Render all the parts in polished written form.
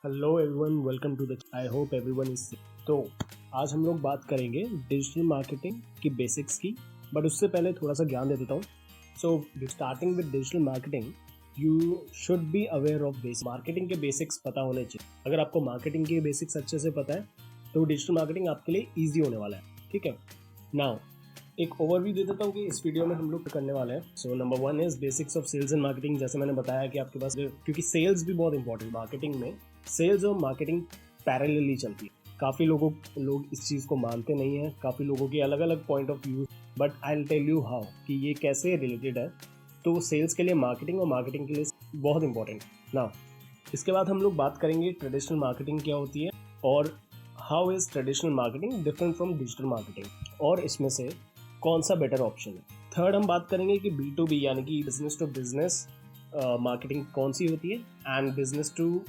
Hello everyone, welcome to the I hope everyone is safe. तो आज हम लोग बात करेंगे डिजिटल मार्केटिंग की बेसिक्स की, बट उससे पहले थोड़ा सा ज्ञान दे देता हूँ। So starting with digital marketing, you should be aware of basic marketing के बेसिक्स पता होने चाहिए। अगर आपको मार्केटिंग के बेसिक्स अच्छे से पता है तो डिजिटल मार्केटिंग आपके लिए ईजी होने वाला है। ठीक है, नाउ एक ओवरव्यू दे देता हूँ कि इस वीडियो में हम लोग करने वाले हैं। So number 1 is basics of sales and marketing. जैसे मैंने बताया कि आपके पास, क्योंकि सेल्स भी बहुत इंपॉर्टेंट, मार्केटिंग में सेल्स और मार्केटिंग पैरेलली चलती है। काफ़ी लोग इस चीज़ को मानते नहीं हैं, काफ़ी लोगों के अलग अलग point of view, but I will tell you how कि ये कैसे रिलेटेड है। तो सेल्स के लिए मार्केटिंग और मार्केटिंग के लिए बहुत इंपॉर्टेंट। ना इसके बाद हम लोग बात करेंगे ट्रेडिशनल मार्केटिंग क्या होती है और how is traditional marketing different from digital marketing, और इसमें से कौन सा बेटर ऑप्शन है। थर्ड हम बात करेंगे कि B2B यानी कि बिजनेस टू बिजनेस मार्केटिंग कौन सी होती है and business to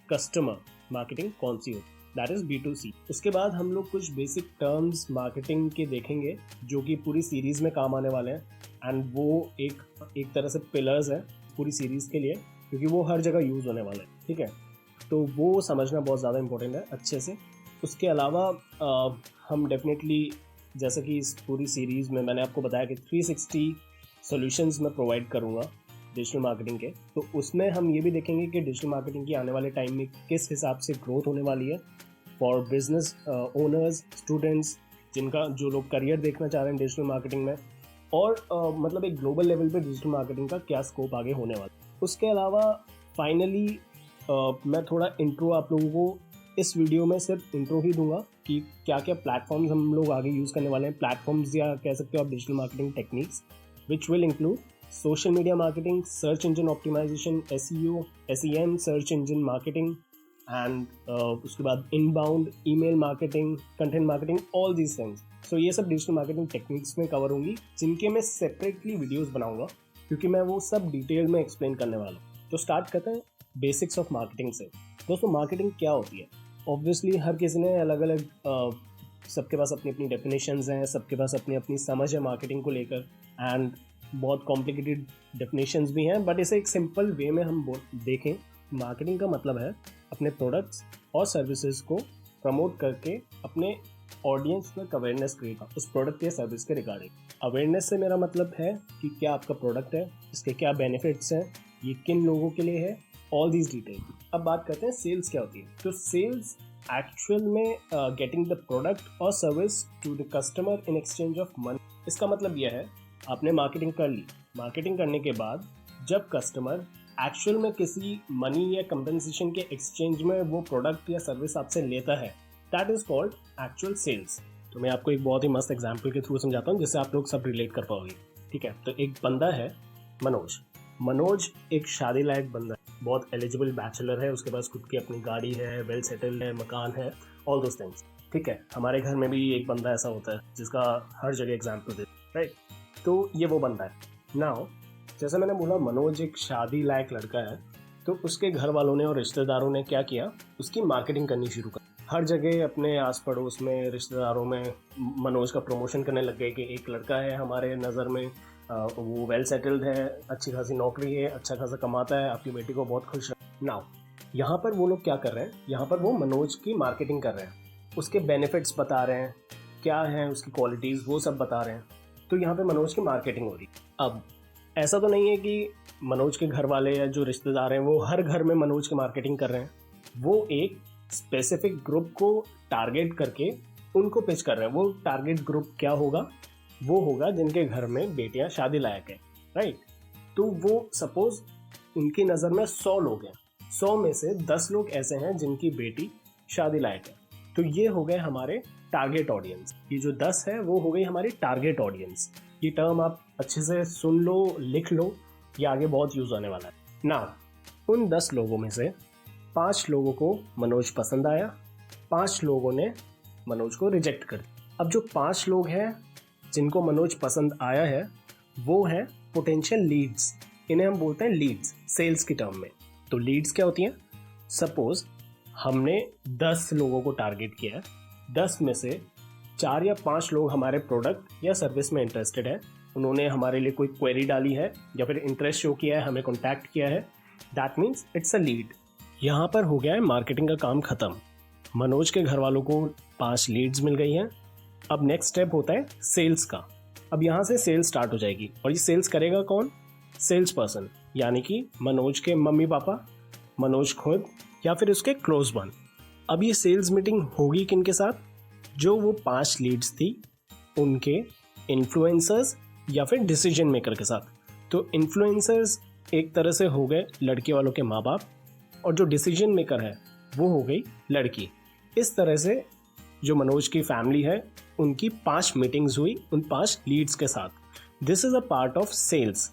customer marketing कौन सी होती है, दैट इज B2C। उसके बाद हम लोग कुछ बेसिक टर्म्स मार्केटिंग के देखेंगे जो कि पूरी सीरीज में काम आने वाले हैं, एंड वो एक तरह से पिलर्स है पूरी सीरीज के लिए, क्योंकि वो हर जगह यूज होने वाले हैं। ठीक है, तो वो समझना बहुत ज़्यादा इंपॉर्टेंट है अच्छे से। उसके अलावा हम डेफिनेटली, जैसा कि इस पूरी सीरीज़ में मैंने आपको बताया कि 360 सॉल्यूशंस मैं प्रोवाइड करूँगा डिजिटल मार्केटिंग के, तो उसमें हम ये भी देखेंगे कि डिजिटल मार्केटिंग की आने वाले टाइम में किस हिसाब से ग्रोथ होने वाली है फॉर बिजनेस ओनर्स, स्टूडेंट्स, जो लोग करियर देखना चाह रहे हैं डिजिटल मार्केटिंग में, और मतलब एक ग्लोबल लेवल पे डिजिटल मार्केटिंग का क्या स्कोप आगे होने वाला है। उसके अलावा फाइनली मैं थोड़ा इंट्रो आप लोगों को इस वीडियो में सिर्फ इंट्रो ही दूंगा कि क्या क्या प्लेटफॉर्म्स हम लोग आगे यूज़ करने वाले हैं। प्लेटफॉर्म्स या कह सकते हो आप digital marketing techniques which will include social media marketing, search engine optimization, SEO, SEM, search engine marketing, and उसके बाद inbound email marketing, content marketing, all these things. So ये सब डिजिटल मार्केटिंग टेक्निक्स में कवर होंगी, जिनके मैं separately videos बनाऊंगा क्योंकि मैं वो सब डिटेल में एक्सप्लेन करने वाला हूँ। तो स्टार्ट करते हैं बेसिक्स ऑफ मार्केटिंग से। दोस्तों, मार्केटिंग क्या होती है? ऑब्वियसली हर किसी ने अलग अलग, सबके पास अपनी अपनी डेफिनेशंस हैं, सबके पास अपनी अपनी समझ है मार्केटिंग को लेकर, एंड बहुत कॉम्प्लिकेटेड डेफिनेशंस भी हैं, बट इसे एक सिंपल वे में हम देखें, मार्केटिंग का मतलब है अपने प्रोडक्ट्स और सर्विसेज को प्रमोट करके अपने ऑडियंस तक अवेयरनेस क्रिएट करना उस प्रोडक्ट या सर्विस के रिगार्डिंग। अवेयरनेस से मेरा मतलब है कि क्या आपका प्रोडक्ट है, इसके क्या बेनिफिट्स हैं, ये किन लोगों के लिए है, ऑल दीज डिटेल। अब बात करते हैं सेल्स क्या होती है। तो सेल्स एक्चुअल में गेटिंग द प्रोडक्ट और service to the customer in exchange of money. इसका मतलब यह है, आपने मार्केटिंग कर ली, मार्केटिंग करने के बाद जब कस्टमर एक्चुअल में किसी मनी या कंपनसेशन के एक्सचेंज में वो प्रोडक्ट या सर्विस आपसे लेता है, that is called actual sales. तो मैं आपको एक बहुत ही मस्त एग्जाम्पल के थ्रू समझाता हूँ जिससे आप लोग सब रिलेट कर पाओगे। ठीक है, तो एक बंदा है मनोज एक शादी लायक बंदा है, बहुत एलिजिबल बैचलर है, उसके पास खुद की अपनी गाड़ी है, वेल सेटल्ड है, मकान है, ऑल दोस थिंग्स। ठीक है, हमारे घर में भी एक बंदा ऐसा होता है जिसका हर जगह एग्जाम्पल दे, राइट? तो ये वो बंदा है। नाउ जैसे मैंने बोला, मनोज एक शादी लायक लड़का है, तो उसके घर वालों ने और रिश्तेदारों ने क्या किया, उसकी मार्केटिंग करनी शुरू कर। हर जगह अपने आस पड़ोस में, रिश्तेदारों में मनोज का प्रमोशन करने लग गए कि एक लड़का है हमारे नज़र में, वो वेल सेटल्ड है, अच्छी खासी नौकरी है, अच्छा खासा कमाता है, आपकी बेटी को बहुत खुश है। नाउ यहाँ पर वो लोग क्या कर रहे हैं, यहाँ पर वो मनोज की मार्केटिंग कर रहे हैं, उसके बेनिफिट्स बता रहे हैं, क्या है उसकी क्वालिटीज़, वो सब बता रहे हैं। तो यहाँ पे मनोज की मार्केटिंग हो रही है। अब ऐसा तो नहीं है कि मनोज के घर वाले या जो रिश्तेदार हैं वो हर घर में मनोज की मार्केटिंग कर रहे हैं, वो एक स्पेसिफिक ग्रुप को टारगेट करके उनको पिच कर रहे हैं। वो टारगेट ग्रुप क्या होगा? वो होगा जिनके घर में बेटियां शादी लायक है, राइट? तो वो सपोज उनकी नज़र में 100 लोग हैं, 100 में से 10 लोग ऐसे हैं जिनकी बेटी शादी लायक है। तो ये हो गए हमारे टारगेट ऑडियंस। ये जो 10 है वो हो गई हमारी टारगेट ऑडियंस। ये टर्म आप अच्छे से सुन लो, लिख लो, ये आगे बहुत यूज होने वाला है। ना उन 10 लोगों में से 5 लोगों को मनोज पसंद आया, 5 लोगों ने मनोज को रिजेक्ट कर दिया। अब जो 5 लोग हैं जिनको मनोज पसंद आया है, वो है पोटेंशियल लीड्स। इन्हें हम बोलते हैं लीड्स सेल्स की टर्म में। तो लीड्स क्या होती हैं? सपोज हमने 10 लोगों को टारगेट किया है, 10 में से 4 या 5 लोग हमारे प्रोडक्ट या सर्विस में इंटरेस्टेड है, उन्होंने हमारे लिए कोई क्वेरी डाली है या फिर इंटरेस्ट शो किया है, हमें कॉन्टैक्ट किया है, that means it's a lead. यहाँ पर हो गया है मार्केटिंग का काम खत्म। मनोज के घर वालों को 5 लीड्स मिल गई हैं। अब नेक्स्ट स्टेप होता है सेल्स का। अब यहाँ से सेल्स स्टार्ट हो जाएगी और ये सेल्स करेगा कौन? सेल्स पर्सन, यानी कि मनोज के मम्मी पापा, मनोज खुद, या फिर उसके क्लोज वन। अब ये सेल्स मीटिंग होगी किन के साथ? जो वो 5 लीड्स थी उनके इन्फ्लुएंसर्स या फिर डिसीजन मेकर के साथ। तो इन्फ्लुएंसर्स एक तरह से हो गए लड़के वालों के माँ बाप, और जो डिसीजन मेकर है वो हो गई लड़की। इस तरह से जो मनोज की फैमिली है उनकी 5 मीटिंग्स हुई उन 5 लीड्स के साथ। This is a part of sales.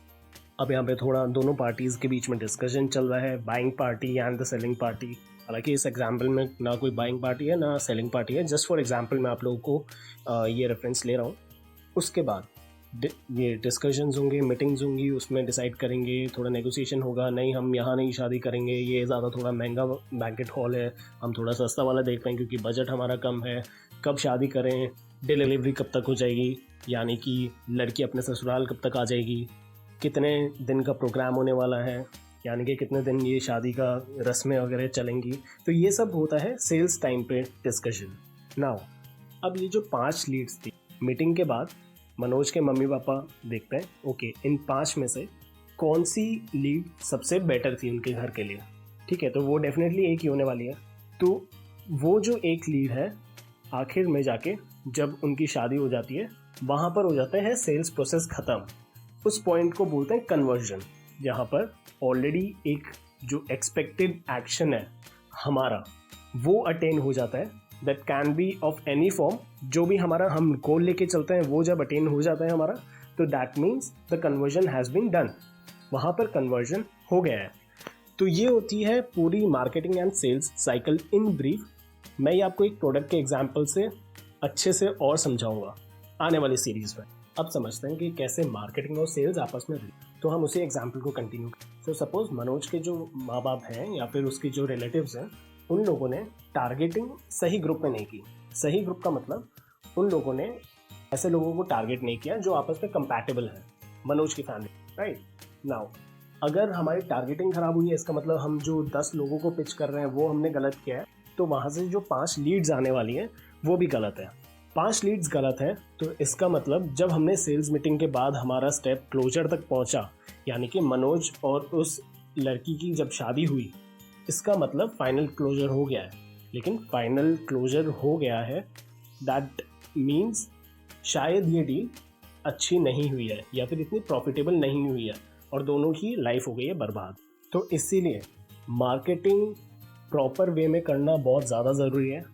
अब यहाँ पे थोड़ा दोनों पार्टीज़ के बीच में डिस्कशन चल रहा है, buying party and the selling party. हालांकि इस एग्जाम्पल में ना कोई बाइंग पार्टी है ना सेलिंग पार्टी है, जस्ट फॉर एग्जाम्पल मैं आप लोगों को ये रेफरेंस ले रहा हूँ। उसके बाद ये डिस्कशंस होंगे, मीटिंग्स होंगी, उसमें डिसाइड करेंगे, थोड़ा नेगोशिएशन होगा, नहीं हम यहाँ नहीं शादी करेंगे, ये ज़्यादा थोड़ा महंगा बैंकेट हॉल है, हम थोड़ा सस्ता वाला देख पाएँ क्योंकि बजट हमारा कम है, कब शादी करें, डिलीवरी कब तक हो जाएगी, यानी कि लड़की अपने ससुराल कब तक आ जाएगी, कितने दिन का प्रोग्राम होने वाला है, यानी कि कितने दिन ये शादी का रस्में वगैरह चलेंगी। तो ये सब होता है सेल्स टाइम पे डिस्कशन। नाउ अब ये जो 5 लीड्स थी, मीटिंग के बाद मनोज के मम्मी पापा देखते हैं ओके इन 5 में से कौन सी लीड सबसे बेटर थी उनके घर के लिए। ठीक है, तो वो डेफिनेटली एक ही होने वाली है। तो वो जो एक लीड है आखिर में जाके जब उनकी शादी हो जाती है वहाँ पर हो जाता है सेल्स प्रोसेस ख़त्म। उस पॉइंट को बोलते हैं कन्वर्जन, जहाँ पर ऑलरेडी एक जो एक्सपेक्टेड एक्शन है हमारा वो अटेन हो जाता है। That can be of any form, जो भी हमारा हम गोल लेके चलते हैं वो जब अटेन हो जाता है हमारा, तो that means the conversion has been done. वहाँ पर कन्वर्जन हो गया है। तो ये होती है पूरी marketing and sales cycle in brief. मैं ये आपको एक प्रोडक्ट के एग्जाम्पल से अच्छे से और समझाऊंगा आने वाली सीरीज़ में। अब समझते हैं कि कैसे मार्केटिंग और सेल्स आपस में तो हम उसी एग्जाम्पल को कंटिन्यू करें। तो सपोज मनोज के जो माँ बाप हैं या फिर उसके जो रिलेटिव्स हैं उन लोगों ने टारगेटिंग सही ग्रुप में नहीं की। सही ग्रुप का मतलब उन लोगों ने ऐसे लोगों को टारगेट नहीं किया जो आपस में कंपैटिबल है मनोज की फैमिली, राइट। नाउ अगर हमारी टारगेटिंग खराब हुई है, इसका मतलब हम जो 10 लोगों को पिच कर रहे हैं वो हमने गलत किया है, तो वहाँ से जो 5 लीड्स आने वाली हैं वो भी गलत है। 5 लीड्स गलत है तो इसका मतलब जब हमने सेल्स मीटिंग के बाद हमारा स्टेप क्लोजर तक पहुंचा, यानी कि मनोज और उस लड़की की जब शादी हुई, इसका मतलब फाइनल क्लोजर हो गया है। लेकिन फाइनल क्लोजर हो गया है दैट मीन्स शायद ये डील अच्छी नहीं हुई है या फिर इतनी प्रॉफिटेबल नहीं हुई है और दोनों की लाइफ हो गई है बर्बाद। तो इसीलिए मार्केटिंग प्रॉपर वे में करना बहुत ज़्यादा ज़रूरी है।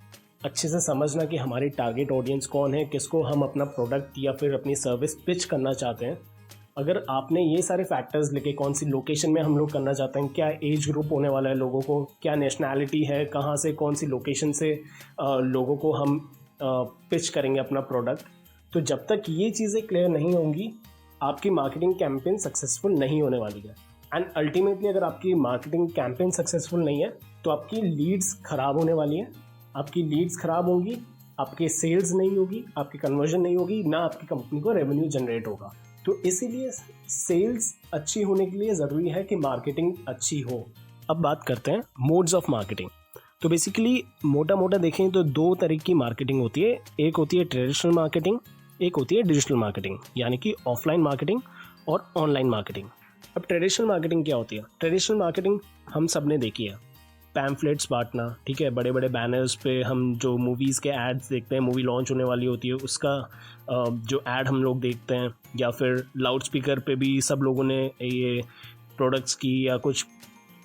अच्छे से समझना कि हमारी टारगेट ऑडियंस कौन है, किसको हम अपना प्रोडक्ट या फिर अपनी सर्विस पिच करना चाहते हैं। अगर आपने ये सारे फैक्टर्स लिखे, कौन सी लोकेशन में हम लोग करना चाहते हैं, क्या एज ग्रुप होने वाला है लोगों को, क्या नेशनैलिटी है, कहाँ से कौन सी लोकेशन से लोगों को हम पिच करेंगे अपना प्रोडक्ट, तो जब तक ये चीज़ें क्लियर नहीं होंगी आपकी मार्केटिंग कैंपेन सक्सेसफुल नहीं होने वाली है। एंड अल्टीमेटली अगर आपकी मार्केटिंग कैंपेन सक्सेसफुल नहीं है तो आपकी लीड्स ख़राब होने वाली है। आपकी लीड्स ख़राब होंगी, आपके सेल्स नहीं होगी, आपकी कन्वर्जन नहीं होगी, ना आपकी कंपनी को रेवेन्यू जनरेट होगा। तो इसीलिए सेल्स अच्छी होने के लिए ज़रूरी है कि मार्केटिंग अच्छी हो। अब बात करते हैं मोड्स ऑफ मार्केटिंग। तो बेसिकली मोटा मोटा देखें तो 2 तरह की मार्केटिंग होती है। एक होती है ट्रेडिशनल मार्केटिंग, एक होती है डिजिटल मार्केटिंग, यानी कि ऑफलाइन मार्केटिंग और ऑनलाइन मार्केटिंग। अब ट्रेडिशनल मार्केटिंग क्या होती है? ट्रेडिशनल मार्केटिंग हम सब ने देखी है, पैम्फलेट्स बांटना, ठीक है, बड़े बड़े बैनर्स पे हम जो मूवीज़ के एड्स देखते हैं, मूवी लॉन्च होने वाली होती है उसका जो एड हम लोग देखते हैं, या फिर लाउड स्पीकर पे भी सब लोगों ने ये प्रोडक्ट्स की या कुछ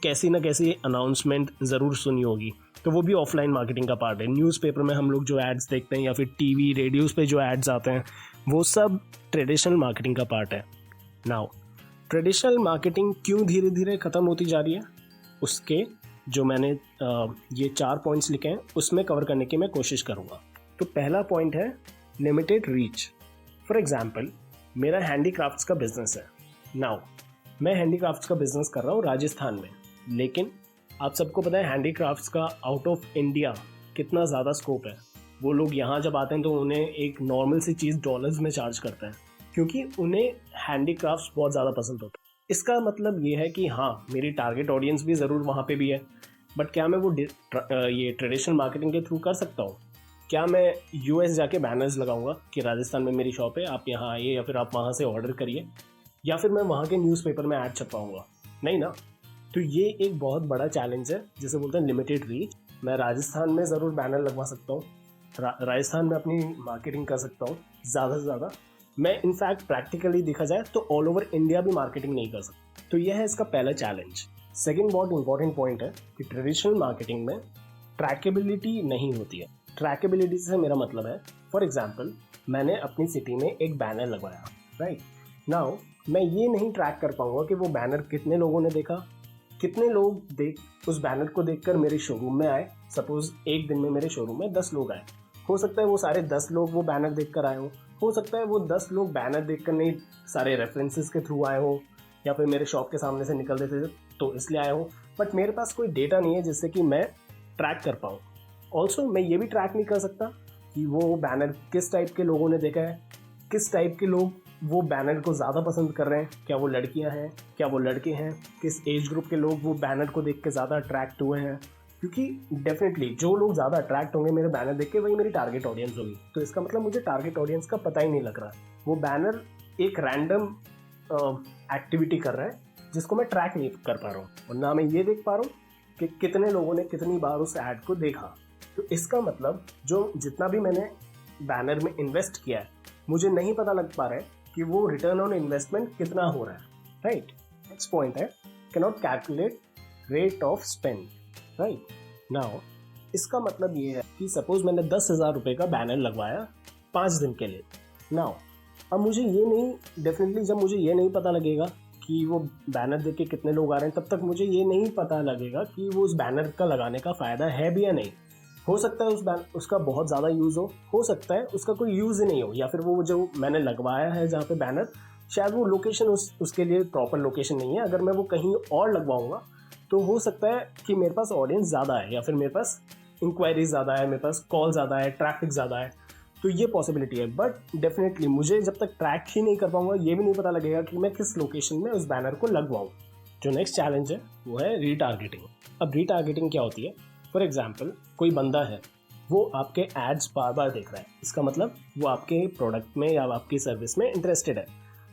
कैसी ना कैसी अनाउंसमेंट ज़रूर सुनी होगी, तो वो भी ऑफलाइन मार्केटिंग का पार्ट है। न्यूज़पेपर में हम लोग जो एड्स देखते हैं या फिर टीवी रेडियोज़ पे जो एड्स आते हैं वो सब ट्रेडिशनल मार्केटिंग का पार्ट है। नाउ ट्रेडिशनल मार्केटिंग क्यों धीरे धीरे ख़त्म होती जा रही है, उसके जो मैंने ये 4 पॉइंट्स लिखे हैं उसमें कवर करने की मैं कोशिश करूँगा। तो पहला पॉइंट है लिमिटेड रीच। फॉर एग्जांपल मेरा हैंडीक्राफ्ट्स का बिजनेस है। नाउ मैं हैंडीक्राफ्ट्स का बिजनेस कर रहा हूँ राजस्थान में, लेकिन आप सबको पता है हैंडीक्राफ्ट्स का आउट ऑफ इंडिया कितना ज़्यादा स्कोप है। वो लोग यहाँ जब आते हैं तो उन्हें एक नॉर्मल सी चीज़ डॉलर्स में चार्ज करते हैं क्योंकि उन्हें हैंडीक्राफ्ट्स बहुत ज़्यादा पसंद होता है। इसका मतलब ये है कि हाँ, मेरी टारगेट ऑडियंस भी ज़रूर वहाँ पे भी है, बट क्या मैं वो ये ट्रेडिशनल मार्केटिंग के थ्रू कर सकता हूँ? क्या मैं यूएस जाके बैनर्स लगाऊंगा कि राजस्थान में मेरी शॉप है, आप यहाँ आइए या फिर आप वहाँ से ऑर्डर करिए, या फिर मैं वहाँ के न्यूज़पेपर में ऐड छपवाऊंगा? नहीं ना। तो ये एक बहुत बड़ा चैलेंज है, जिसे बोलते हैं लिमिटेड रीच। मैं राजस्थान में ज़रूर बैनर लगवा सकता हूँ, राजस्थान में अपनी मार्केटिंग कर सकता हूँ ज़्यादा से ज़्यादा। मैं इनफैक्ट प्रैक्टिकली देखा जाए तो ऑल ओवर इंडिया भी मार्केटिंग नहीं कर सकता। तो यह है इसका पहला चैलेंज। सेकेंड बहुत इंपॉर्टेंट पॉइंट है कि ट्रेडिशनल मार्केटिंग में ट्रैकेबिलिटी नहीं होती है। ट्रैकेबिलिटी से मेरा मतलब है, फॉर एग्जाम्पल मैंने अपनी सिटी में एक बैनर लगवाया, राइट नाउ मैं ये नहीं ट्रैक कर पाऊंगा कि वो बैनर कितने लोगों ने देखा, कितने लोग उस बैनर को देखकर मेरे शोरूम में आए। सपोज एक दिन में मेरे शोरूम में 10 लोग आए, हो सकता है वो सारे 10 लोग वो बैनर देखकर आए हो सकता है वो 10 लोग बैनर देखकर नहीं, सारे रेफरेंसेस के थ्रू आए हो, या फिर मेरे शॉप के सामने से निकल देते थे तो इसलिए आए हो। बट मेरे पास कोई डेटा नहीं है जिससे कि मैं ट्रैक कर पाऊँ। ऑल्सो मैं ये भी ट्रैक नहीं कर सकता कि वो बैनर किस टाइप के लोगों ने देखा है, किस टाइप के लोग वो बैनर को ज़्यादा पसंद कर रहे हैं, क्या वो लड़कियां हैं, क्या वो लड़के हैं, किस एज ग्रुप के लोग वो बैनर को देख के ज़्यादा अट्रैक्ट हुए हैं। क्योंकि डेफिनेटली जो लोग ज़्यादा अट्रैक्ट होंगे मेरे बैनर देख के, वही मेरी टारगेट ऑडियंस होगी। तो इसका मतलब मुझे टारगेट ऑडियंस का पता ही नहीं लग रहा है। वो बैनर एक रैंडम एक्टिविटी कर रहा है जिसको मैं ट्रैक नहीं कर पा रहा हूँ, और ना मैं ये देख पा रहा हूँ कि कितने लोगों ने कितनी बार उस ऐड को देखा। तो इसका मतलब जो जितना भी मैंने बैनर में इन्वेस्ट किया है, मुझे नहीं पता लग पा रहा है कि वो रिटर्न ऑन इन्वेस्टमेंट कितना हो रहा है, राइट। नेक्स्ट पॉइंट है cannot calculate rate of spend, right now इसका मतलब ये है कि सपोज मैंने 10,000 रुपये का बैनर लगवाया 5 दिन के लिए। नाउ अब मुझे ये नहीं, डेफिनेटली जब मुझे ये नहीं पता लगेगा कि वो बैनर देख के कितने लोग आ रहे हैं, तब तक मुझे ये नहीं पता लगेगा कि वो उस बैनर का लगाने का फ़ायदा है भी या नहीं। हो सकता है उसका बहुत ज़्यादा यूज़ हो सकता है उसका कोई यूज़ ही नहीं हो, या फिर वो जो मैंने लगवाया है जहाँ पे बैनर, शायद वो लोकेशन उसके लिए प्रॉपर लोकेशन नहीं है। अगर मैं वो कहीं और लगवाऊंगा तो हो सकता है कि मेरे पास ऑडियंस ज़्यादा है, या फिर मेरे पास इंक्वायरीज ज़्यादा है, मेरे पास कॉल ज़्यादा है, ट्रैफिक ज़्यादा है, तो ये पॉसिबिलिटी है। बट डेफिनेटली मुझे जब तक ट्रैक ही नहीं कर पाऊंगा, ये भी नहीं पता लगेगा कि मैं किस लोकेशन में उस बैनर को लगवाऊँ। जो नेक्स्ट चैलेंज है वो है रीटारगेटिंग। अब रीटारगेटिंग क्या होती है? फॉर एग्जाम्पल कोई बंदा है, वो आपके एड्स बार बार देख रहा है, इसका मतलब वो आपके प्रोडक्ट में या आपकी सर्विस में इंटरेस्टेड है।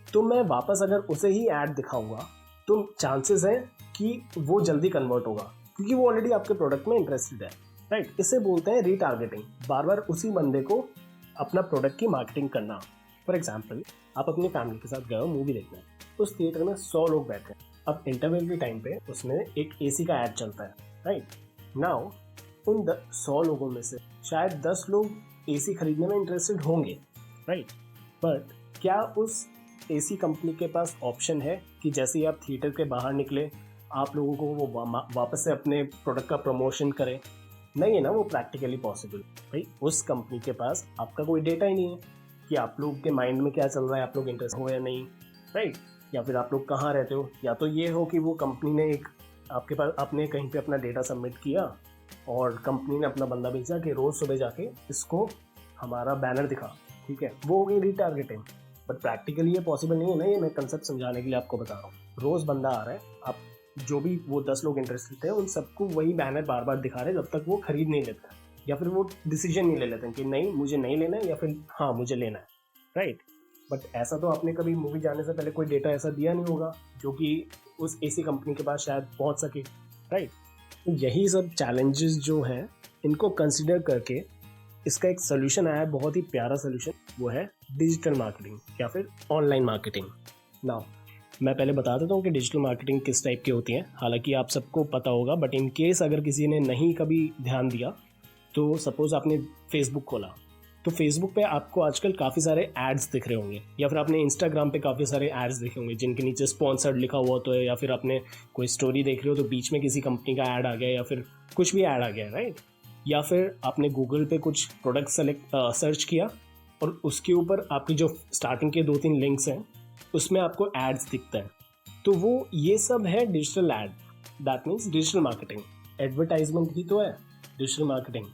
तो मैं वापस अगर उसे ही ऐड दिखाऊंगा तो चांसेस है कि वो जल्दी कन्वर्ट होगा, क्योंकि वो ऑलरेडी आपके प्रोडक्ट में इंटरेस्टेड है, राइट। इसे बोलते हैं रीटारगेटिंग, बार बार उसी बंदे को अपना प्रोडक्ट की मार्केटिंग करना। फॉर एग्जाम्पल आप अपनी फैमिली के साथ गए हो मूवी देखने, उस थिएटर में 100 लोग बैठे हैं। अब इंटरवल के टाइम पे उसमें एक एसी का ऐड चलता है, राइट नाउ उन 100 लोगों में से शायद 10 लोग एसी खरीदने में इंटरेस्टेड होंगे, राइट। बट क्या उस एसी कंपनी के पास ऑप्शन है कि जैसे ही आप थिएटर के बाहर निकले आप लोगों को वो वापस से अपने प्रोडक्ट का प्रमोशन करें? नहीं है ना वो प्रैक्टिकली पॉसिबल। भाई उस कंपनी के पास आपका कोई डेटा ही नहीं है कि आप लोग के माइंड में क्या चल रहा है, आप लोग इंटरेस्ट हो या नहीं, राइट। या फिर आप लोग कहाँ रहते हो, या तो ये हो कि वो कंपनी ने एक आपके पास आपने कहीं पे अपना डेटा सबमिट किया और कंपनी ने अपना बंदा भेजा कि रोज़ सुबह जाके इसको हमारा बैनर दिखा, ठीक है, वो हो गई रीटारगेटिंग। बट प्रैक्टिकली ये पॉसिबल नहीं है ना, ये मैं कंसेप्ट समझाने के लिए आपको बता रहा हूँ। रोज़ बंदा आ रहा है, आप जो भी वो 10 लोग इंटरेस्टेड थे उन सबको वही बैनर बार बार दिखा रहे हैं जब तक वो खरीद नहीं लेता, या फिर वो डिसीजन नहीं ले लेते हैं कि नहीं मुझे नहीं लेना है या फिर हाँ मुझे लेना है, राइट। बट ऐसा तो आपने कभी मूवी जाने से पहले कोई डेटा ऐसा दिया नहीं होगा जो कि उस एसी कंपनी के पास शायद पहुंच सके, राइट। तो यही सब चैलेंजेस जो हैं इनको कंसिडर करके इसका एक सोल्यूशन आया है, बहुत ही प्यारा सोल्यूशन, वो है डिजिटल मार्केटिंग या फिर ऑनलाइन मार्केटिंग। नाउ मैं पहले बता देता हूँ कि डिजिटल मार्केटिंग किस टाइप की होती है, हालांकि आप सबको पता होगा, बट इन केस अगर किसी ने नहीं कभी ध्यान दिया तो सपोज़ आपने फेसबुक खोला तो फेसबुक पे आपको आजकल काफ़ी सारे एड्स दिख रहे होंगे, या फिर आपने इंस्टाग्राम पे काफ़ी सारे एड्स देखे होंगे जिनके नीचे स्पॉन्सर्ड लिखा हुआ तो है, या फिर आपने कोई स्टोरी देख रहे हो तो बीच में किसी कंपनी का ऐड आ गया या फिर कुछ भी ऐड आ गया, राइट। या फिर आपने गूगल पे कुछ प्रोडक्ट सर्च किया और उसके ऊपर आपकी जो स्टार्टिंग के 2-3 लिंक्स हैं उसमें आपको एड्स दिखता है, तो वो ये सब है digital ad, that means digital marketing. Advertisement ही तो है digital marketing.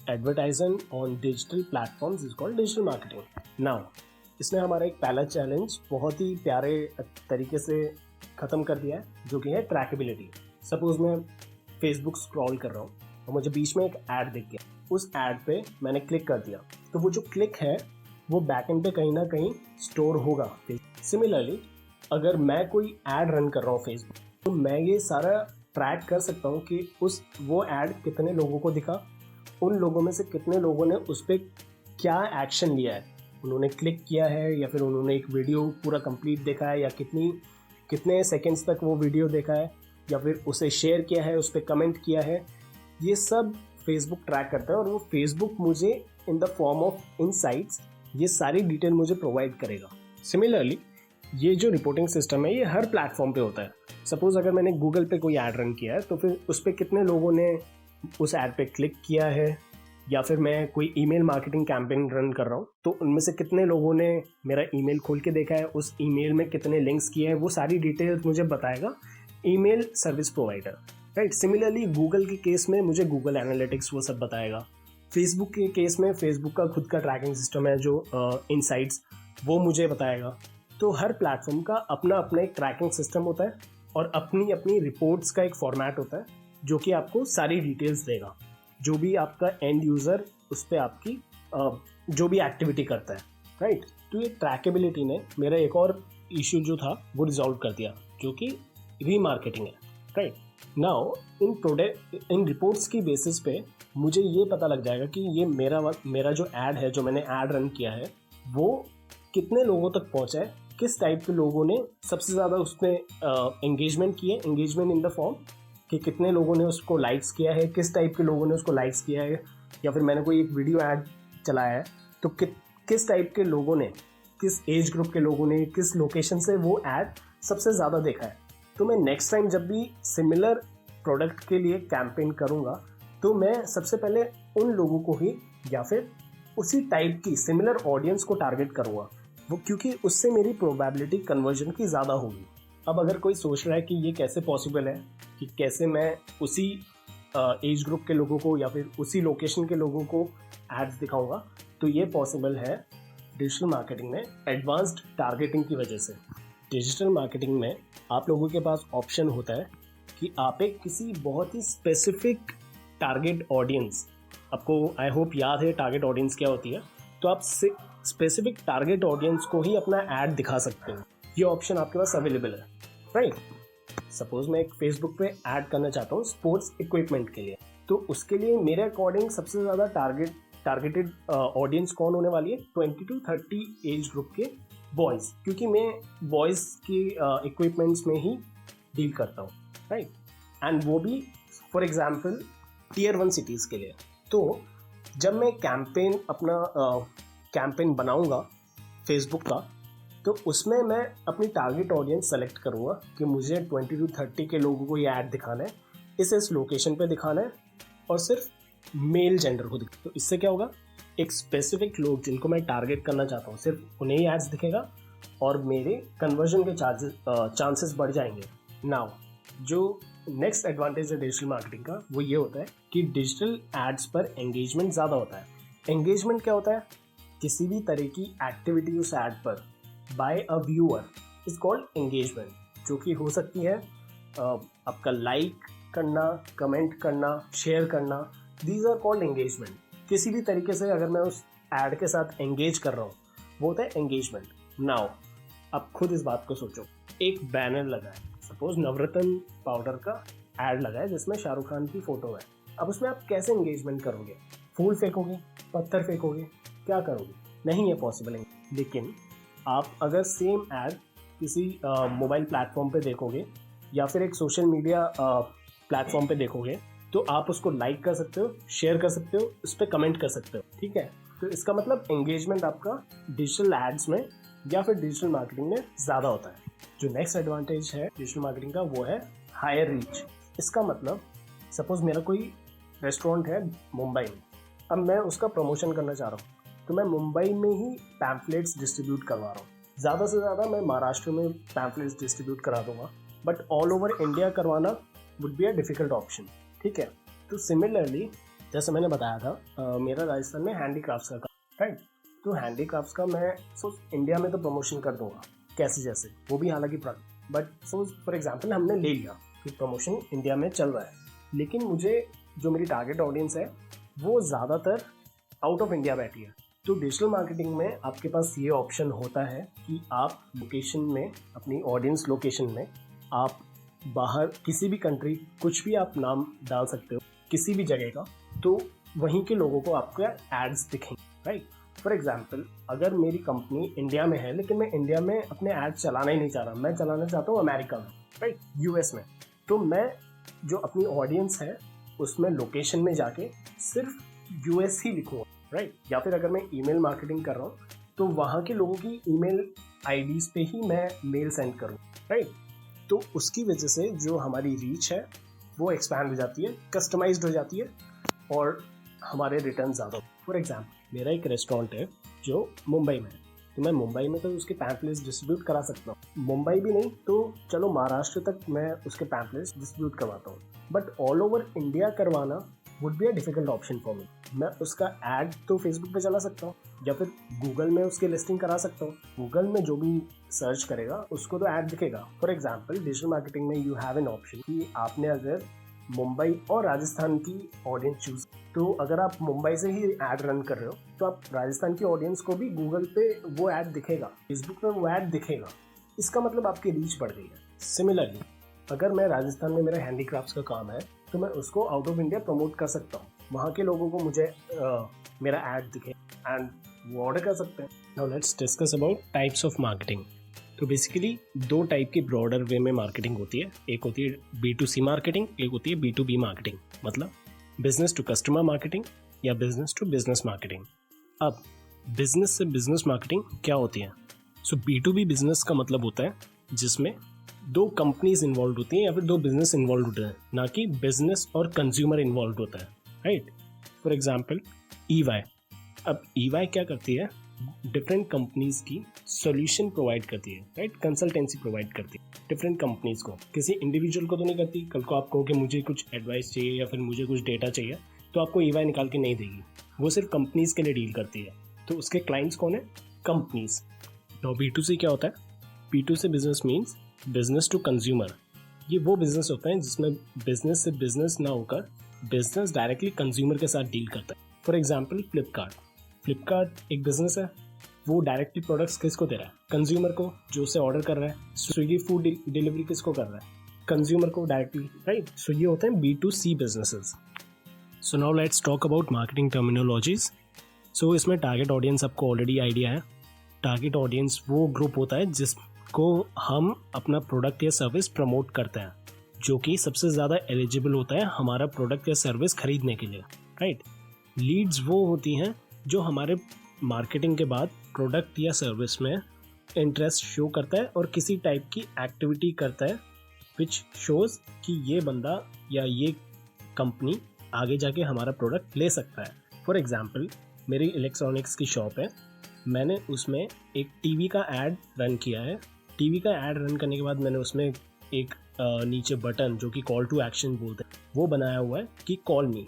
Advertising on digital platforms is called digital marketing. Now इसने हमारा एक पहला चैलेंज बहुत ही प्यारे तरीके से ख़त्म कर दिया है, जो कि है ट्रैकेबिलिटी। सपोज मैं फेसबुक स्क्रॉल कर रहा हूँ और मुझे बीच में एक ऐड दिख गया, उस ऐड पे मैंने क्लिक कर दिया, तो वो जो क्लिक है वो बैकएंड पे कहीं ना कहीं स्टोर होगा। सिमिलरली अगर मैं कोई ऐड रन कर रहा हूँ फेसबुक, तो मैं ये सारा ट्रैक कर सकता हूँ कि वो ऐड कितने लोगों को दिखा, उन लोगों में से कितने लोगों ने उस पर क्या एक्शन लिया है, उन्होंने क्लिक किया है या फिर उन्होंने एक वीडियो पूरा कंप्लीट देखा है या कितने सेकंड्स तक वो वीडियो देखा है या फिर उसे शेयर किया है, उस पर कमेंट किया है। ये सब फेसबुक ट्रैक करता है और वो फेसबुक मुझे in the form of insights ये सारी डिटेल मुझे प्रोवाइड करेगा। सिमिलरली ये जो रिपोर्टिंग सिस्टम है ये हर प्लेटफॉर्म पे होता है। सपोज अगर मैंने गूगल पे कोई ऐड रन किया है तो फिर उस पर कितने लोगों ने उस ऐड पे क्लिक किया है, या फिर मैं कोई ईमेल मार्केटिंग कैंपेन रन कर रहा हूँ तो उनमें से कितने लोगों ने मेरा ईमेल खोल के देखा है, उस ईमेल में कितने लिंक्स किए हैं, वो सारी डिटेल्स मुझे बताएगा email service provider, right. Similarly Google के केस में मुझे गूगल एनालिटिक्स वो सब बताएगा। फेसबुक के केस में फेसबुक का खुद का ट्रैकिंग सिस्टम है जो इनसाइट्स वो मुझे बताएगा। तो हर प्लेटफॉर्म का अपना अपना एक ट्रैकिंग सिस्टम होता है और अपनी अपनी रिपोर्ट्स का एक फॉर्मेट होता है जो कि आपको सारी डिटेल्स देगा, जो भी आपका एंड यूज़र उस पर आपकी जो भी एक्टिविटी करता है, राइट। तो ये ट्रैकेबिलिटी ने मेरा एक और इशू जो था वो रिजॉल्व कर दिया, जो कि रीमार्केटिंग है, राइट। नाउ इन रिपोर्ट्स की बेसिस पे मुझे ये पता लग जाएगा कि ये मेरा जो ऐड है, जो मैंने ऐड रन किया है, वो कितने लोगों तक पहुंचा है, किस टाइप के लोगों ने सबसे ज़्यादा उसमें एंगेजमेंट किए, एंगेजमेंट इन द फॉर्म कि कितने लोगों ने उसको लाइक्स किया है, किस टाइप के लोगों ने उसको लाइक्स किया है, या फिर मैंने कोई एक वीडियो ऐड चलाया है तो किस टाइप के लोगों ने, किस एज ग्रुप के लोगों ने, किस लोकेशन से वो ऐड सबसे ज़्यादा देखा है। तो मैं नेक्स्ट टाइम जब भी सिमिलर प्रोडक्ट के लिए कैंपेन करूँगा तो मैं सबसे पहले उन लोगों को ही या फिर उसी टाइप की सिमिलर ऑडियंस को टारगेट करूँगा, वो क्योंकि उससे मेरी प्रोबेबिलिटी कन्वर्जन की ज़्यादा होगी। अब अगर कोई सोच रहा है कि ये कैसे पॉसिबल है कि कैसे मैं उसी एज ग्रुप के लोगों को या फिर उसी लोकेशन के लोगों को एड्स दिखाऊंगा, तो ये पॉसिबल है डिजिटल मार्केटिंग में एडवांस्ड टारगेटिंग की वजह से। डिजिटल मार्केटिंग में आप लोगों के पास ऑप्शन होता है कि आप एक किसी बहुत ही स्पेसिफिक टारगेट ऑडियंस, आपको आई होप याद है टारगेट ऑडियंस क्या होती है, तो आप स्पेसिफिक टारगेट ऑडियंस को ही अपना ऐड दिखा सकते हो। ये ऑप्शन आपके पास अवेलेबल है, राइट। सपोज मैं एक फेसबुक पे ऐड करना चाहता हूँ स्पोर्ट्स इक्विपमेंट के लिए, तो उसके लिए मेरे अकॉर्डिंग सबसे ज़्यादा टारगेटेड ऑडियंस कौन होने वाली है, 20 to 30 एज ग्रुप के बॉयज़, क्योंकि मैं बॉयज़ की इक्विपमेंट्स में ही डील करता हूँ, राइट। एंड वो भी फॉर एग्जाम्पल Tier 1 सिटीज़ के लिए। तो जब मैं कैंपेन बनाऊंगा फेसबुक का, तो उसमें मैं अपनी टारगेट ऑडियंस सेलेक्ट करूंगा कि मुझे 20 to 30 के लोगों को ये ऐड दिखाना है, इस लोकेशन पे दिखाना है और सिर्फ मेल जेंडर को दिखाना। तो इससे क्या होगा, एक स्पेसिफिक लोग जिनको मैं टारगेट करना चाहता हूँ सिर्फ उन्हें ही एड्स दिखेगा और मेरे कन्वर्जन के चांसेस बढ़ जाएंगे। नाउ जो नेक्स्ट एडवांटेज है डिजिटल मार्केटिंग का वो ये होता है कि डिजिटल एड्स पर एंगेजमेंट ज़्यादा होता है। एंगेजमेंट क्या होता है, किसी भी तरह की एक्टिविटी उस ऐड पर by a viewer is called engagement, जो कि हो सकती है आपका लाइक करना, कमेंट करना, शेयर करना, दीज आर कॉल्ड एंगेजमेंट। किसी भी तरीके से अगर मैं उस ऐड के साथ एंगेज कर रहा हूँ वो होता है एंगेजमेंट। नाउ अब खुद इस बात को सोचो, एक बैनर लगा है, सपोज नवरत्न पाउडर का ऐड लगा है जिसमें शाहरुख खान की फोटो है। अब उसमें आप कैसे एंगेजमेंट करोगे, फूल फेंकोगे, पत्थर फेंकोगे, क्या करोगे, नहीं है पॉसिबल है। लेकिन आप अगर सेम ऐड किसी मोबाइल प्लेटफॉर्म पे देखोगे या फिर एक सोशल मीडिया प्लेटफॉर्म पे देखोगे तो आप उसको लाइक कर सकते हो, शेयर कर सकते हो, उस पर कमेंट कर सकते हो, ठीक है। तो इसका मतलब एंगेजमेंट आपका डिजिटल एड्स में या फिर डिजिटल मार्केटिंग में ज़्यादा होता है। जो नेक्स्ट एडवांटेज है डिजिटल मार्केटिंग का वो है हायर रीच। इसका मतलब सपोज मेरा कोई रेस्टोरेंट है मुंबई में, अब मैं उसका प्रमोशन करना चाह रहा हूँ तो मैं मुंबई में ही पैम्फलेट्स डिस्ट्रीब्यूट करवा रहा हूँ। ज़्यादा से ज़्यादा मैं महाराष्ट्र में पैम्फलेट्स डिस्ट्रीब्यूट करा दूंगा, बट ऑल ओवर इंडिया करवाना would be a difficult option, ठीक है। तो सिमिलरली जैसे मैंने बताया था मेरा राजस्थान में हैंडीक्राफ्ट्स का काम, राइट। तो हैंडीक्राफ्ट्स का मैं इंडिया में तो प्रमोशन कर दूंगा कैसे जैसे, वो भी हालांकि बट सपोज फॉर एग्जाम्पल हमने ले लिया कि प्रमोशन इंडिया में चल रहा है, लेकिन मुझे जो मेरी टारगेट ऑडियंस है वो ज़्यादातर आउट ऑफ इंडिया बैठी है। तो डिजिटल मार्केटिंग में आपके पास ये ऑप्शन होता है कि आप लोकेशन में, अपनी ऑडियंस लोकेशन में आप बाहर किसी भी कंट्री, कुछ भी आप नाम डाल सकते हो किसी भी जगह का, तो वहीं के लोगों को आपके एड्स दिखेंगे, राइट। फॉर एग्जाम्पल, अगर मेरी कंपनी इंडिया में है लेकिन मैं इंडिया में अपने एड्स चलाना ही नहीं चाह रहा, मैं चलाना चाहता हूँ अमेरिका में, राइट, यूएस में, तो मैं जो अपनी ऑडियंस है उसमें लोकेशन में जाके सिर्फ यूएस ही लिखूँगा, राइट। या फिर अगर मैं ईमेल मार्केटिंग कर रहा हूँ तो वहाँ के लोगों की ईमेल आईडीज़ पे ही मैं मेल सेंड करूँ, राइट। तो उसकी वजह से जो हमारी रीच है वो एक्सपैंड हो जाती है, कस्टमाइज्ड हो जाती है और हमारे रिटर्न ज़्यादा। फॉर एग्जाम्पल, मेरा एक रेस्टोरेंट है जो मुंबई में है, तो मैं मुंबई में तो उसके पैम्पलेट्स डिस्ट्रीब्यूट करा सकता हूँ। मुंबई भी नहीं तो चलो महाराष्ट्र तक मैं उसके पैम्पलेट्स डिस्ट्रीब्यूट करवाता हूँ, बट ऑल ओवर इंडिया करवाना would be a difficult option for me. मैं उसका ऐड तो फेसबुक पे चला सकता हूँ या फिर गूगल में उसके लिस्टिंग करा सकता हूँ। गूगल में जो भी सर्च करेगा उसको तो ऐड दिखेगा। फॉर एग्जाम्पल, डिजिटल मार्केटिंग में यू हैव एन ऑप्शन कि आपने अगर मुंबई और राजस्थान की ऑडियंस चूज, तो अगर आप मुंबई से ही ऐड रन कर रहे हो तो आप राजस्थान की ऑडियंस को भी गूगल पे वो ऐड दिखेगा, फेसबुक पे वो ऐड दिखेगा। इसका मतलब आपकी रीच बढ़ गई है। सिमिलरली, अगर मैं राजस्थान में मेरा हैंडीक्राफ्ट्स का काम है तो मैं उसको आउट ऑफ इंडिया प्रमोट कर सकता हूँ, वहाँ के लोगों को मुझे मेरा ऐड दिखे एंड वो ऑर्डर कर सकते हैं। Now let's discuss about types of marketing. तो बेसिकली दो टाइप की ब्रॉडर वे में मार्केटिंग होती है। एक होती है B2C मार्केटिंग, एक होती है B2B मार्केटिंग, मतलब बिजनेस टू कस्टमर मार्केटिंग या बिजनेस टू बिजनेस मार्केटिंग। अब बिजनेस से बिजनेस मार्केटिंग क्या होती है? सो B2B बिजनेस का मतलब होता है जिसमें दो कंपनीज इन्वॉल्व होती हैं या फिर दो बिजनेस इन्वॉल्व होते हैं, ना कि बिजनेस और कंज्यूमर इन्वॉल्व होता है, राइट। For example EY। अब EY क्या करती है? डिफरेंट कंपनीज की सॉल्यूशन प्रोवाइड करती है, राइट, कंसल्टेंसी प्रोवाइड करती है डिफरेंट कंपनीज को, किसी इंडिविजुअल को तो नहीं करती। कल को आप कहो कि मुझे कुछ एडवाइस चाहिए या फिर मुझे कुछ डेटा चाहिए तो आपको EY निकाल के नहीं देगी, वो सिर्फ कंपनीज के लिए डील करती है। तो उसके क्लाइंट्स कौन है? कंपनीज। तो B2C क्या होता है? B2C business means business to consumer. ये वो बिजनेस होता है जिसमें बिजनेस से बिजनेस ना होकर बिजनेस डायरेक्टली कंज्यूमर के साथ डील करता है। फॉर एग्जाम्पल, फ्लिपकार्ट एक बिजनेस है, वो डायरेक्टली प्रोडक्ट्स किसको दे रहा है? कंज्यूमर को, जो उसे ऑर्डर कर रहा है। स्विगी फूड डिलीवरी किसको कर रहा है? कंज्यूमर को डायरेक्टली, राइट। सो ये होते हैं B2C businesses. So now let's talk about marketing terminologies. So इसमें टारगेट ऑडियंस आपको ऑलरेडी आइडिया है। टारगेट ऑडियंस वो ग्रुप होता है जिसको हम अपना प्रोडक्ट या सर्विस प्रमोट करते हैं, जो कि सबसे ज़्यादा एलिजिबल होता है हमारा प्रोडक्ट या सर्विस खरीदने के लिए, राइट। लीड्स वो होती हैं जो हमारे मार्केटिंग के बाद प्रोडक्ट या सर्विस में इंटरेस्ट शो करता है और किसी टाइप की एक्टिविटी करता है विच शोज कि ये बंदा या ये कंपनी आगे जाके हमारा प्रोडक्ट ले सकता है। फॉर एग्जाम्पल, मेरी इलेक्ट्रॉनिक्स की शॉप है, मैंने उसमें एक टीवी का ऐड रन किया है। टीवी का ऐड रन करने के बाद मैंने उसमें एक नीचे बटन जो कि कॉल टू एक्शन बोलते हैं वो बनाया हुआ है कि कॉल मी।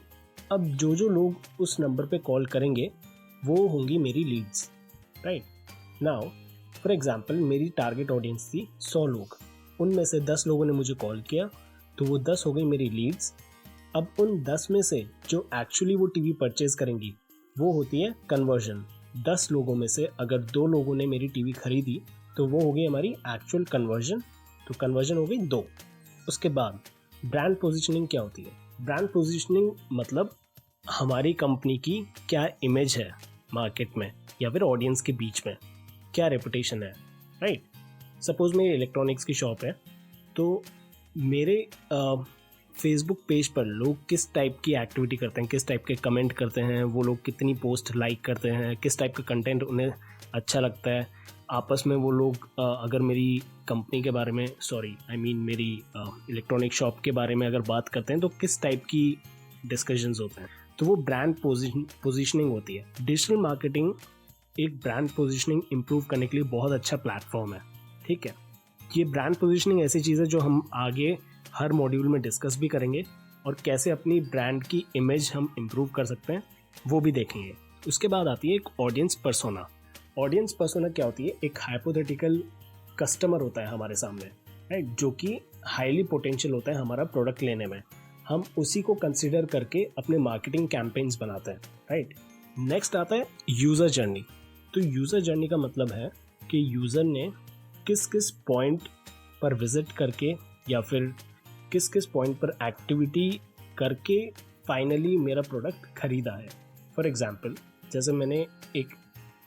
अब जो लोग उस नंबर पे कॉल करेंगे वो होंगी मेरी leads, right. Now for example, मेरी टारगेट ऑडियंस थी 100 लोग, उनमें से 10 लोगों ने मुझे कॉल किया तो वो 10 हो गई मेरी लीड्स। अब उन 10 में से जो एक्चुअली वो टीवी परचेज करेंगी वो होती है कन्वर्जन। 10 लोगों में से अगर 2 लोगों ने मेरी टीवी खरीदी तो वो हो गई हमारी एक्चुअल कन्वर्जन, तो कन्वर्जन हो गई 2। उसके बाद ब्रांड पोजीशनिंग क्या होती है? ब्रांड पोजीशनिंग मतलब हमारी कंपनी की क्या इमेज है मार्केट में या फिर ऑडियंस के बीच में, क्या रेपुटेशन है, राइट। सपोज मेरी इलेक्ट्रॉनिक्स की शॉप है तो मेरे फेसबुक पेज पर लोग किस टाइप की एक्टिविटी करते हैं, किस टाइप के कमेंट करते हैं, वो लोग कितनी पोस्ट लाइक करते हैं, किस टाइप का कंटेंट उन्हें अच्छा लगता है, आपस में वो लोग अगर मेरी कंपनी के बारे में मेरी इलेक्ट्रॉनिक शॉप के बारे में अगर बात करते हैं तो किस टाइप की डिस्कशंस होते हैं, तो वो ब्रांड पोजीशनिंग होती है। डिजिटल मार्केटिंग एक ब्रांड पोजीशनिंग इम्प्रूव करने के लिए बहुत अच्छा प्लेटफॉर्म है, ठीक है। ये ब्रांड पोजीशनिंग ऐसी चीज़ है जो हम आगे हर मॉड्यूल में डिस्कस भी करेंगे और कैसे अपनी ब्रांड की इमेज हम इम्प्रूव कर सकते हैं वो भी देखेंगे। उसके बाद आती है एक ऑडियंस पर्सोना। ऑडियंस पर्सोना क्या होती है? एक हाइपोथेटिकल कस्टमर होता है हमारे सामने, राइट, जो कि हाईली पोटेंशियल होता है हमारा प्रोडक्ट लेने में। हम उसी को कंसिडर करके अपने मार्केटिंग कैंपेन्स बनाते हैं, राइट। नेक्स्ट आता है यूज़र जर्नी। तो यूज़र जर्नी का मतलब है कि यूज़र ने किस किस पॉइंट पर विजिट करके या फिर किस किस पॉइंट पर एक्टिविटी करके फाइनली मेरा प्रोडक्ट खरीदा है। फॉर एग्जांपल, जैसे मैंने एक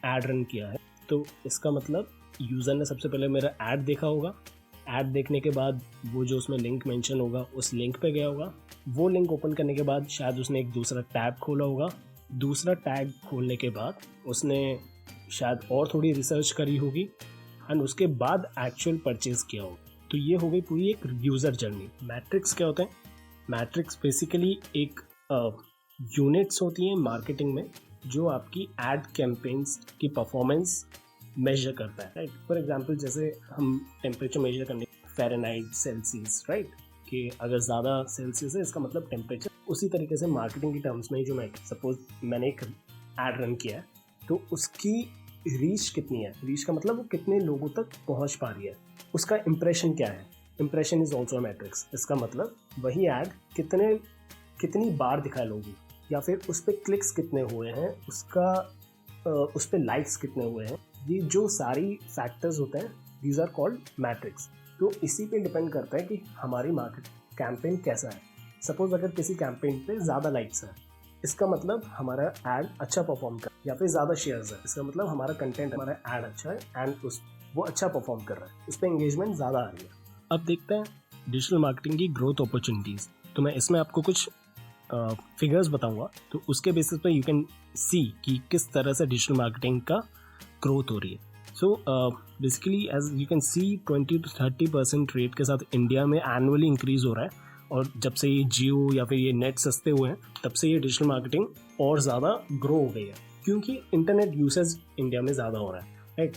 ऐड रन किया है, तो इसका मतलब यूज़र ने सबसे पहले मेरा ऐड देखा होगा। ऐड देखने के बाद वो जो उसमें लिंक मेंशन होगा उस लिंक पे गया होगा। वो लिंक ओपन करने के बाद शायद उसने एक दूसरा टैब खोला होगा। दूसरा टैब खोलने के बाद उसने शायद और थोड़ी रिसर्च करी होगी एंड उसके बाद एक्चुअल परचेज किया होगा। तो ये हो गई पूरी एक यूज़र जर्नी। मैट्रिक्स क्या होते हैं? मैट्रिक्स बेसिकली एक यूनिट्स होती हैं मार्केटिंग में जो आपकी एड कैंपेन्स की परफॉर्मेंस मेजर करता है, राइट। फॉर एग्जांपल, जैसे हम टेम्परेचर मेजर करने फ़ारेनहाइट, सेल्सियस, राइट, कि अगर ज़्यादा सेल्सियस है इसका मतलब टेम्परेचर। उसी तरीके से मार्केटिंग की टर्म्स में जो मैं सपोज मैंने एक ऐड रन किया है तो उसकी रीच कितनी है, रीच का मतलब वो कितने लोगों तक पहुंच पा रही है, उसका इम्प्रेशन क्या है। Impression is also matrix. इसका मतलब वही ऐड कितनी बार दिखा लोगों, या फिर उस पर क्लिक्स कितने हुए हैं, उस पर लाइक्स कितने हुए हैं। ये जो सारी फैक्टर्स होते हैं दीज आर कॉल्ड मैट्रिक्स। तो इसी पे डिपेंड करता है कि हमारी मार्केट कैंपेन कैसा है। सपोज अगर किसी कैंपेन पे ज़्यादा लाइक्स है, इसका मतलब हमारा ऐड अच्छा परफॉर्म कर, या फिर ज़्यादा शेयर्स है, इसका मतलब हमारा कंटेंट, हमारा ऐड अच्छा है एंड वो अच्छा परफॉर्म कर रहा है, उस पर एंगेजमेंट ज़्यादा आ रही है। अब देखते हैं डिजिटल मार्केटिंग की ग्रोथ अपॉर्चुनिटीज़। तो मैं इसमें आपको कुछ फिगर्स बताऊंगा, तो उसके बेसिस पे यू कैन सी कि किस तरह से डिजिटल मार्केटिंग का ग्रोथ हो रही है। So basically as you can see 20 to 30% rate के साथ इंडिया में एनुअली इंक्रीज हो रहा है। और जब से ये जियो या फिर ये नेट सस्ते हुए हैं तब से ये डिजिटल मार्केटिंग और ज़्यादा ग्रो हो गई है, क्योंकि इंटरनेट यूसेज इंडिया में ज़्यादा हो रहा है, right.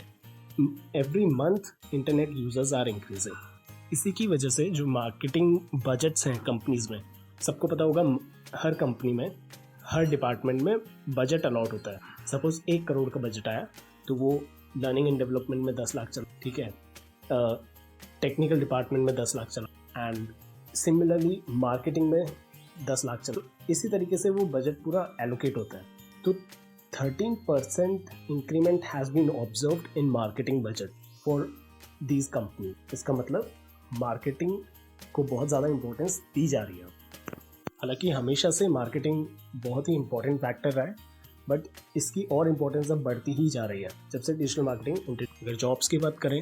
Every month internet users are increasing. इसी की वजह से जो मार्केटिंग बजट्स हैं कंपनीज में, सबको पता होगा हर कंपनी में हर डिपार्टमेंट में बजट अलॉट होता है। सपोज 1 करोड़ का बजट आया तो वो लर्निंग एंड डेवलपमेंट में 10 लाख चला, ठीक है, टेक्निकल डिपार्टमेंट में 10 लाख चला एंड सिमिलरली मार्केटिंग में 10 लाख चला। इसी तरीके से वो बजट पूरा एलोकेट होता है। तो 13% increment has been observed in marketing budget for these company. इसका मतलब मार्केटिंग को बहुत ज़्यादा इंपॉर्टेंस दी जा रही है। हालांकि हमेशा से मार्केटिंग बहुत ही इंपॉर्टेंट फैक्टर रहा है, बट इसकी और इम्पोर्टेंस अब बढ़ती ही जा रही है जब से डिजिटल मार्केटिंग। अगर जॉब्स की बात करें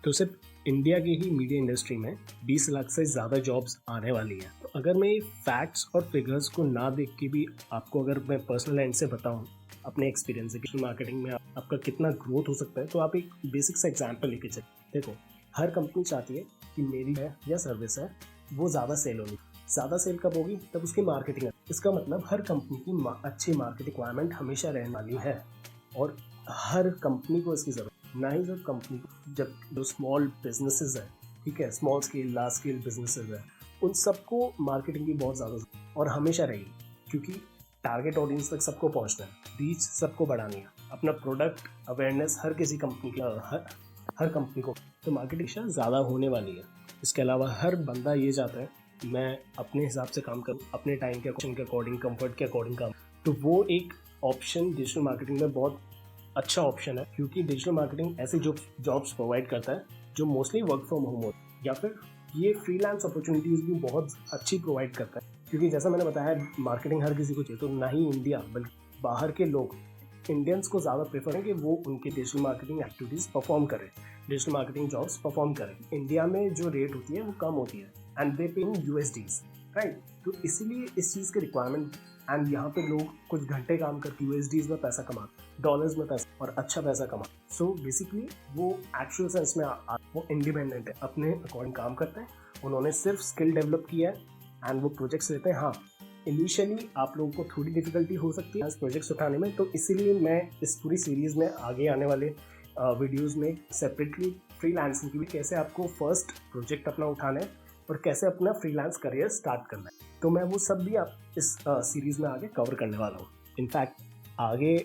तो सिर्फ इंडिया की ही मीडिया इंडस्ट्री में 20 लाख से ज़्यादा जॉब्स आने वाली हैं। तो अगर मैं फैक्ट्स और फिगर्स को ना देख के भी आपको अगर मैं पर्सनल एंड से बताऊं अपने एक्सपीरियंस से डिजिटल मार्केटिंग में आपका कितना ग्रोथ हो सकता है, तो आप एक बेसिक सा एग्जाम्पल लेके चलिए। देखो, हर कंपनी चाहती है कि मेरी है या सर्विस है वो ज़्यादा सेल होगी। ज़्यादा सेल कब होगी? तब उसकी मार्केटिंग है। इसका मतलब हर कंपनी की अच्छी मार्केटिंग रिक्वायरमेंट हमेशा रहने वाली है और हर कंपनी को इसकी ज़रूरत, ना ही जब कंपनी को, जब जो स्मॉल बिजनेसेस है, ठीक है, small scale large scale businesses है, उन सबको मार्केटिंग की बहुत ज़्यादा और हमेशा रहेगी, क्योंकि टारगेट ऑडियंस तक सबको पहुंचना है, रीच सबको बढ़ानी है, अपना प्रोडक्ट अवेयरनेस हर किसी कंपनी की हर कंपनी को, तो मार्केटिंग ज़्यादा होने वाली है। इसके अलावा हर बंदा ये चाहता है मैं अपने हिसाब से काम करूँ, अपने टाइम के अकॉर्डिंग, कंफर्ट के अकॉर्डिंग काम। तो वो एक ऑप्शन डिजिटल मार्केटिंग में बहुत अच्छा ऑप्शन है, क्योंकि डिजिटल मार्केटिंग ऐसे जॉब्स प्रोवाइड करता है जो मोस्टली वर्क फ्रॉम होम होते हैं, या फिर ये फ्रीलांस अपॉर्चुनिटीज़ भी बहुत अच्छी प्रोवाइड करता है। क्योंकि जैसा मैंने बताया मार्केटिंग हर किसी को चाहिए, तो ना ही इंडिया बल्कि बाहर के लोग इंडियंस को ज़्यादा प्रेफर है कि वो उनके डिजिटल मार्केटिंग एक्टिविटीज़ परफॉर्म करें, डिजिटल मार्केटिंग जॉब्स परफॉर्म करें। इंडिया में जो रेट होती है वो कम होती है एंड दे पे इन USDs, राइट। तो इसीलिए इस चीज़ की रिक्वायरमेंट, एंड यहाँ पे लोग कुछ घंटे काम करके USDs में पैसा कमाते, डॉलर्स में पैसा और अच्छा पैसा कमाते। सो बेसिकली वो एक्चुअल सेंस में वो इंडिपेंडेंट है, अपने अकॉर्डिंग काम करते हैं। उन्होंने सिर्फ स्किल डेवलप किया है एंड वो प्रोजेक्ट्स लेते हैं। हाँ, इनिशियली आप लोगों को थोड़ी डिफिकल्टी हो सकती है इस प्रोजेक्ट्स उठाने में, तो इसीलिए मैं इस पूरी सीरीज़ में आगे आने वाले वीडियोस में सेपरेटली फ्रीलांसिंग की भी, कैसे आपको फर्स्ट प्रोजेक्ट अपना उठाना है और कैसे अपना फ्रीलांस करियर स्टार्ट करना है, तो मैं वो सब भी आप इस सीरीज़ में आगे कवर करने वाला हूँ। इनफैक्ट आगे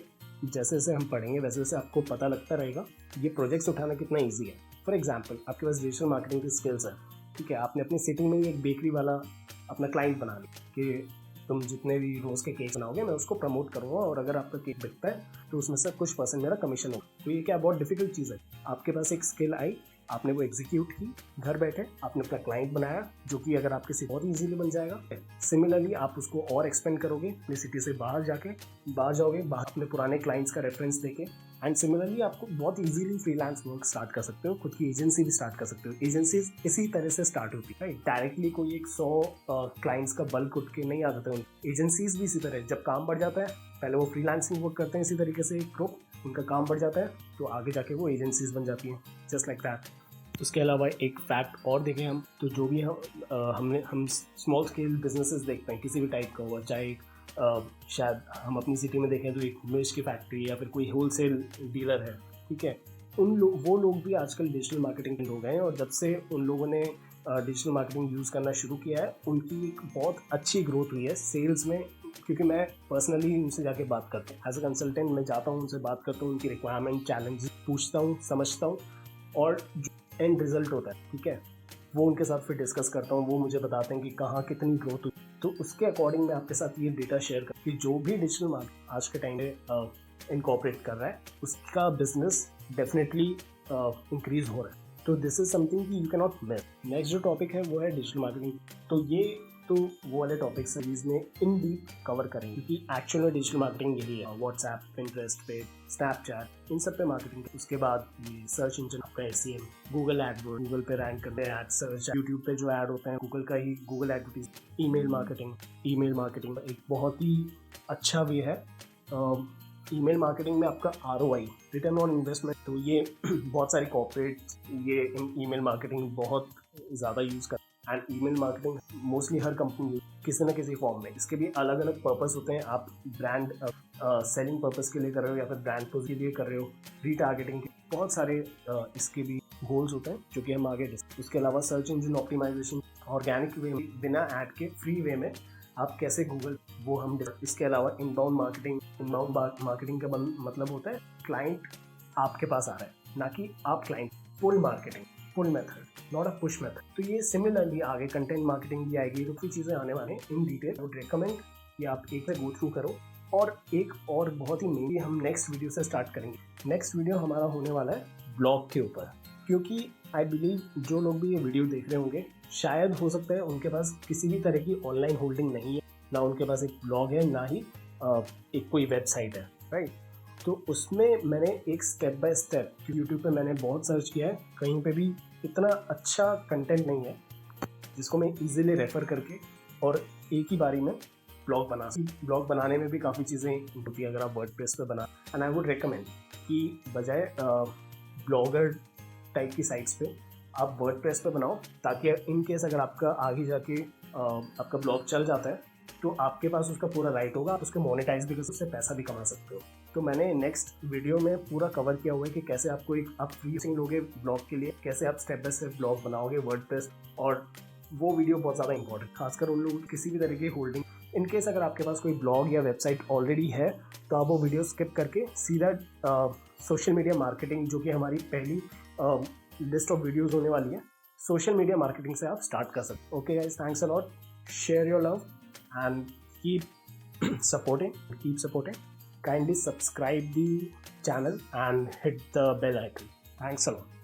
जैसे जैसे हम पढ़ेंगे वैसे वैसे आपको पता लगता रहेगा ये प्रोजेक्ट्स उठाना कितना ईजी है। फॉर एग्जाम्पल, आपके पास डिजिटल मार्केटिंग की स्किल्स है, ठीक है, आपने अपनी सिटी में ही एक बेकरी वाला अपना क्लाइंट बना लिया कि तुम जितने भी रोज़ के केक बनाओगे मैं उसको प्रमोट करूँगा, और अगर आपका केक बिकता है तो उसमें से कुछ % मेरा कमीशन होगा। तो ये क्या बहुत डिफिकल्ट चीज़ है। आपके पास एक स्किल आई, आपने वो एग्जीक्यूट की, घर बैठे आपने अपना क्लाइंट बनाया, जो कि अगर आपके से बहुत इजीली बन जाएगा। सिमिलरली आप उसको और एक्सपेंड करोगे, अपनी सिटी से बाहर जाओगे, बाहर अपने पुराने क्लाइंट्स का रेफरेंस देके, एंड सिमिलरली आपको बहुत इजीली फ्रीलांस वर्क स्टार्ट कर सकते हो, खुद की एजेंसी भी स्टार्ट कर सकते हो। एजेंसी इसी तरह से स्टार्ट होती है, डायरेक्टली कोई एक 100 क्लाइंट्स का बल्क उठ के नहीं आ जाता है। एजेंसीज भी इसी तरह, जब काम बढ़ जाता है पहले वो फ्रीलांसिंग वर्क करते हैं इसी तरीके से एक ग्रुप, उनका काम बढ़ जाता है तो आगे जाके वो एजेंसीज बन जाती हैं, जस्ट लाइक दैट। उसके अलावा एक फैक्ट और देखें हम तो, जो भी हम स्मॉल स्केल बिजनेसेस देखते हैं किसी भी टाइप का हुआ, चाहे शायद हम अपनी सिटी में देखें तो एक मिर्च की फैक्ट्री या फिर कोई होलसेल डीलर है, ठीक है, वो लोग भी आजकल डिजिटल मार्केटिंग के लोग हैं, और जब से उन लोगों ने डिजिटल मार्केटिंग यूज़ करना शुरू किया है उनकी एक बहुत अच्छी ग्रोथ हुई है सेल्स में। क्योंकि मैं पर्सनली उनसे जाके बात करता हूँ, एज अ कंसल्टेंट मैं जाता हूँ, उनसे बात करता हूँ, उनकी रिक्वायरमेंट चैलेंज पूछता हूँ, समझता हूँ, और जो एंड रिजल्ट होता है, ठीक है, वो उनके साथ फिर डिस्कस करता हूँ। वो मुझे बताते हैं कि कहाँ कितनी ग्रोथ हुई, तो उसके अकॉर्डिंग मैं आपके साथ ये डेटा शेयर कर कि जो भी डिजिटल मार्केट आज के टाइम में इनकॉर्पोरेट कर रहा है उसका बिजनेस डेफिनेटली इंक्रीज हो रहा है। तो दिस इज समथिंग कि you can not miss. Next जो टॉपिक है वो है डिजिटल मार्केटिंग। तो ये तो वो वाले टॉपिक सीरीज में इन डीप कवर करेंगे, क्योंकि एक्चुअल में डिजिटल मार्केटिंग यही है। व्हाट्सएप, पिंटरेस्ट पे, स्नैपचैट, इन सब पे मार्केटिंग। उसके बाद ये सर्च इंजन आपका एसईएम, गूगल एडवर्ड, गूगल पे रैंक करते हैं एड सर्च, यूट्यूब पे जो ऐड होते हैं गूगल का ही, गूगल एडवर्टीज, ईमेल मार्केटिंग एक बहुत ही अच्छा वे है। ईमेल मार्केटिंग में आपका ROI, रिटर्न ऑन इन्वेस्टमेंट, तो ये बहुत सारी कॉर्पोरेट ये ईमेल मार्केटिंग बहुत ज़्यादा यूज़ कर, and email marketing mostly her company किसी न किसी फॉर्म में। इसके भी अलग अलग पर्पस होते हैं। आप ब्रांड सेलिंग पर्पस के लिए कर रहे हो या फिर ब्रांड पोज के लिए कर रहे हो, रीटारगेटिंग के बहुत सारे इसके भी गोल्स होते हैं जो कि हम आगे उसके अलावा search engine optimisation, organic way में बिना ऐड के फ्री वे में आप कैसे गूगल, वो हम। इसके अलावा इनबाउंड मार्केटिंग का मतलब होता है क्लाइंट आपके पास आ रहा है, ना कि आप client. Pull marketing, pull method, not a push method. तो ये सिमिलरली आगे कंटेंट मार्केटिंग भी आएगी, तो कुछ चीज़ें आने वाले इन डिटेल। वुड रिकमेंड कि आप एक बार गो थ्रू करो। और एक और बहुत ही मेनली हम नेक्स्ट वीडियो से स्टार्ट करेंगे। नेक्स्ट वीडियो हमारा होने वाला है ब्लॉग के ऊपर, क्योंकि आई बिलीव जो लोग भी ये वीडियो देख रहे होंगे शायद हो सकता है उनके पास किसी भी तरह की ऑनलाइन होल्डिंग नहीं है, ना उनके पास एक ब्लॉग है, ना ही एक कोई वेबसाइट है, राइट। तो उसमें मैंने एक स्टेप बाय स्टेप, यूट्यूब पे मैंने बहुत सर्च किया है, कहीं पे भी इतना अच्छा कंटेंट नहीं है जिसको मैं इजीली रेफर करके और एक ही बारी में ब्लॉग बनाने में भी काफ़ी चीज़ें होती है अगर आप वर्डप्रेस पे बना। एंड आई वुड रिकमेंड कि बजाय ब्लॉगर टाइप की साइट्स पे आप वर्डप्रेस पे बनाओ, ताकि इन केस अगर आपका आगे जाके आपका ब्लॉग चल जाता है तो आपके पास उसका पूरा राइट होगा, आप उसके मोनेटाइज भी कर सकते हो, उससे पैसा भी कमा सकते हो। तो मैंने नेक्स्ट वीडियो में पूरा कवर किया हुआ है कि कैसे आपको आप फ्री लोगे ब्लॉग के लिए, कैसे आप स्टेप बाय स्टेप ब्लॉग बनाओगे वर्डप्रेस। और वो वीडियो बहुत ज़्यादा इंपॉर्टेंट, खासकर उन लोगों किसी भी तरह की होल्डिंग। इन केस अगर आपके पास कोई ब्लॉग या वेबसाइट ऑलरेडी है तो आप वो वीडियो स्किप करके सीधा सोशल मीडिया मार्केटिंग, जो कि हमारी पहली लिस्ट ऑफ वीडियोस होने वाली है, सोशल मीडिया मार्केटिंग से आप स्टार्ट कर सकते हो। Okay guys, thanks a lot, share your love and keep supporting. Kindly subscribe the channel and hit the bell icon. Thanks a lot.